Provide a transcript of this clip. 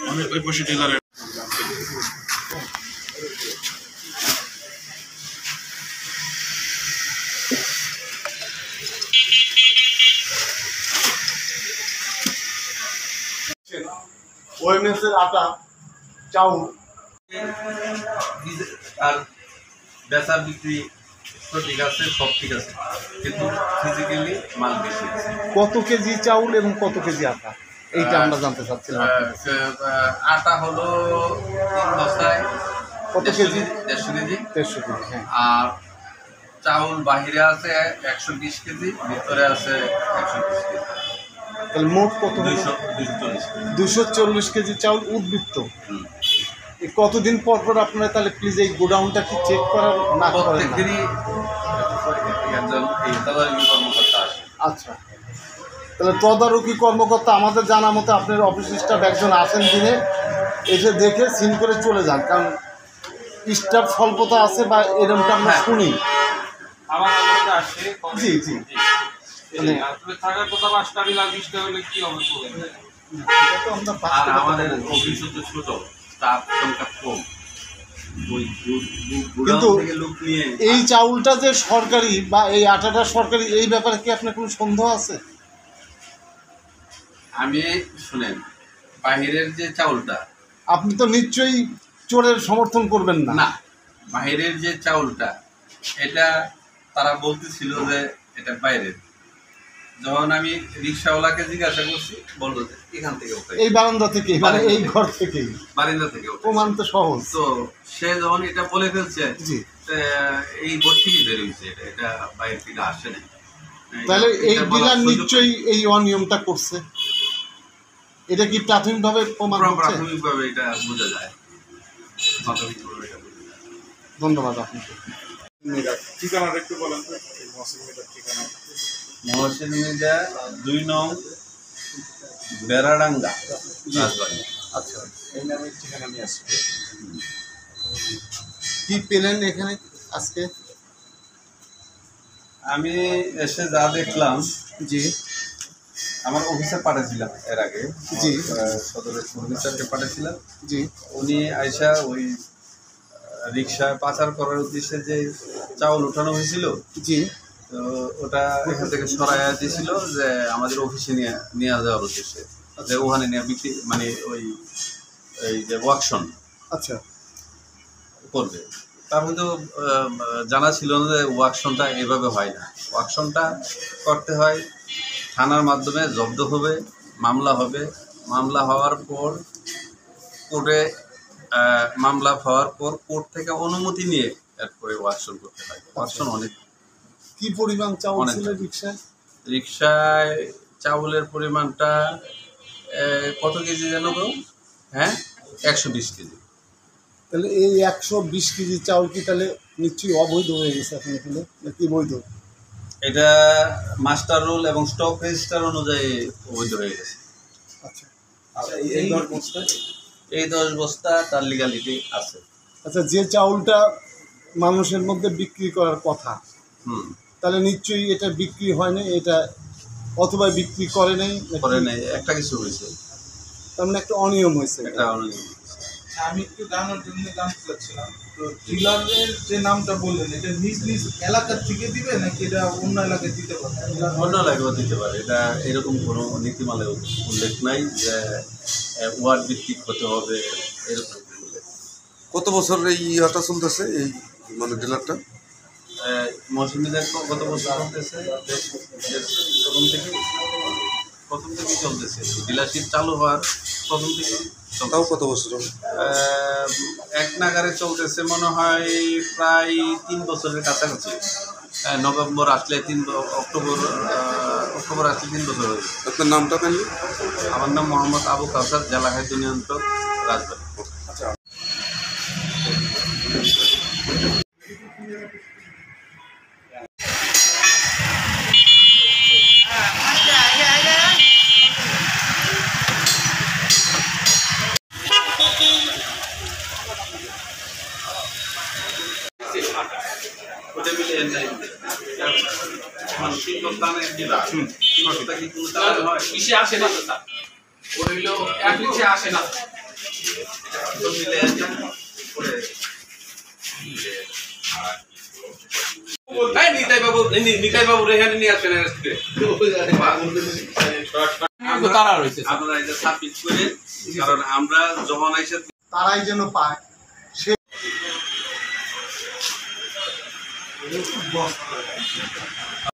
আমি ওই পাশে ডিলারে ওএমএসের আটা চাউল আর বেচা বিক্রি তো ঠিক আছে, সব ঠিক আছে, কিন্তু ফিজিক্যালি মাল বেশি আছে। কত কেজি চাউল এবং কত কেজি আটা এইটা আমরা জানতে চাচ্ছিলাম। আটা হলো 3 বস্তায় কত কেজি? 150 কেজি। 150 কেজি, হ্যাঁ। আর চাউল বাহিরে আছে 120 কেজি, ভিতরে আছে 120 কেজি। তাহলে মোট কত? 240 কেজি। 240 কেজি চাউল উদ্বৃত্ত। কতদিন পর পর আপনারা তাহলে প্লিজ এই গোডাউনটা কি চেক করার না করেন? প্রত্যেকদিনই একজন এই তদারকি কর্মকর্তা আসে। আচ্ছা, তাহলে তদারকি কর্মকর্তা আমাদের জানা মতো আপনার অফিস স্টাফ একজন আসেন দিনে, এসে দেখে সিন করে চলে যান, কারণ স্টাফ স্বল্পতা আছে বা এরকমটা আমরা শুনি। জি জি, আর আমাদের অফিস তো ছোট, স্টাফ সংখ্যা কম, কিন্তু এই চাউলটা যে সরকারি বা এই আটাটা সরকারি, এই ব্যাপারে কি আপনার কোনো সন্দেহ আছে? আমি শুনেন, বাহিরের যে চাউলটা, আপনি তো নিশ্চয়ই চোরের সমর্থন করবেন না। না, বাহিরের যে চাউলটা এটা তারা বলতেছিল যে এটা বাইরের। যখন আমি রিক্সাওয়ালাকে জিজ্ঞাসা করছি, বললো যে এখান থেকে এই বারান্দা থেকে, মানে এই ঘর থেকেই, বারান্দা থেকে। প্রমাণ তো সহজ। তো সে যখন এটা বলে ফেলছে, জি, এই ঘর থেকেই বেরোচ্ছে, এটা বাইরে থেকে আসে না। তাহলে এই ডিলার নিশ্চয়ই এই অনিয়মটা করছে, এটা কি প্রাথমিকভাবে প্রমাণ হচ্ছে? প্রাথমিকভাবে এটা বোঝা যায়, প্রাথমিকভাবে এটা বোঝা যায়। ধন্যবাদ আপনাকে। ঠিকানাটা একটু বলেন তো, এই মহসিন মিটার ঠিকানা। মহসিন মির্জা 2 নং বেড়াডাঙ্গা, রাজবাড়ী। আচ্ছা, এই নামে ঠিকানা নিয়ে আসবে। কি পেলেন এখানে আজকে? আমি এসে যা দেখলাম, জি, আমার অফিসে পাঠিয়েছিলাম এর আগে, জি, সদরের অফিসারকে পাঠিয়েছিলাম। জি, উনি আইসা ওই রিক্সায় পাচার করার উদ্দেশ্যে যে চাউল উঠানো হয়েছিল, জি, তো ওটা এখান থেকে সরাইয়া দিয়েছিল যে আমাদের অফিসে নিয়ে যাওয়ার উদ্দেশ্যে, যে ওখানে নিয়ে বিক্রি, মানে ওই এই যে ওয়াকশন আচ্ছা, করবে। তার মধ্যে জানা ছিল না যে ওয়াকশনটা এভাবে হয় না। ওয়াকশনটা করতে হয় থানার মাধ্যমে, জব্দ হবে, মামলা হবে, মামলা হওয়ার পর কোর্টে, মামলা হওয়ার পর কোর্ট থেকে অনুমতি নিয়ে এরপরে ওয়াকশন করতে হয়। ওয়াকশন অনেক। কি পরিমাণ চাউল ছিল রিক্সায়? রিক্সায় চাউলের পরিমাণটা কত কেজি যেন গো? হ্যাঁ, 120 কেজি। তাহলে এই 120 কেজি চাউল কি তাহলে নিশ্চয়ই অবৈধ হয়ে গেছে এখন এখানে, নাকি বৈধ? এটা মাস্টার রুল এবং স্টক রেজিস্টার অনুযায়ী অবৈধ হয়ে গেছে। আচ্ছা, এই 10 বস্তা তার লিগালিটি আছে। আচ্ছা, যে চাউলটা মানুষের মধ্যে বিক্রি করার কথা, তাহলে নিশ্চয়ই এটা বিক্রি হয় না, এটা অথবা বিক্রি করে নাই, একটা কিছু হয়েছে, তার মানে একটা অনিয়ম হয়েছে। একটা অনিয়ম। আমি একটু জানার জন্য জানতে চাচ্ছিলাম, তো ডিলারের যে নামটা বললেন, এটা নিজ নিজ এলাকার থেকে দিবে নাকি এটা অন্য এলাকায় দিতে পারে? অন্য এলাকাও দিতে পারে, এটা এরকম কোনো নীতিমালে উল্লেখ নাই যে ওয়ার্ড ভিত্তিক হতে হবে, এরকম উল্লেখ। কত বছর এই ইয়াটা চলতেছে, এই মানে ডিলারটা? মৌসুমিদের কত বছর চলতেছে? প্রথম থেকে চলতেছে, ডিলারশিপ চালু হওয়ার প্রথম থেকে। তাও কত বছর? এক নাগারে চলতেছে মনে হয় প্রায় 3 বছরের কাছাকাছি। নভেম্বর আসলে অক্টোবর আসলে 3 বছর হয়ে যাবে। আপনার নামটা পেন? আমার নাম মোহাম্মদ আবু কাউসার, জেলা খাদ্য নিয়ন্ত্রক, রাজবাড়ী। দানে দিলা কি কোনো দান হয় কিসে আসে না তো স্যার ও হইলো এক নিচে আসে না মিলে করে এই নিতাই বাবু রেহানি নিয়ে আসেন তারা রয়েছে আপনারা এটা সাবমিট করে কারণ আমরা যখন এসে তারাই যেন পায় সে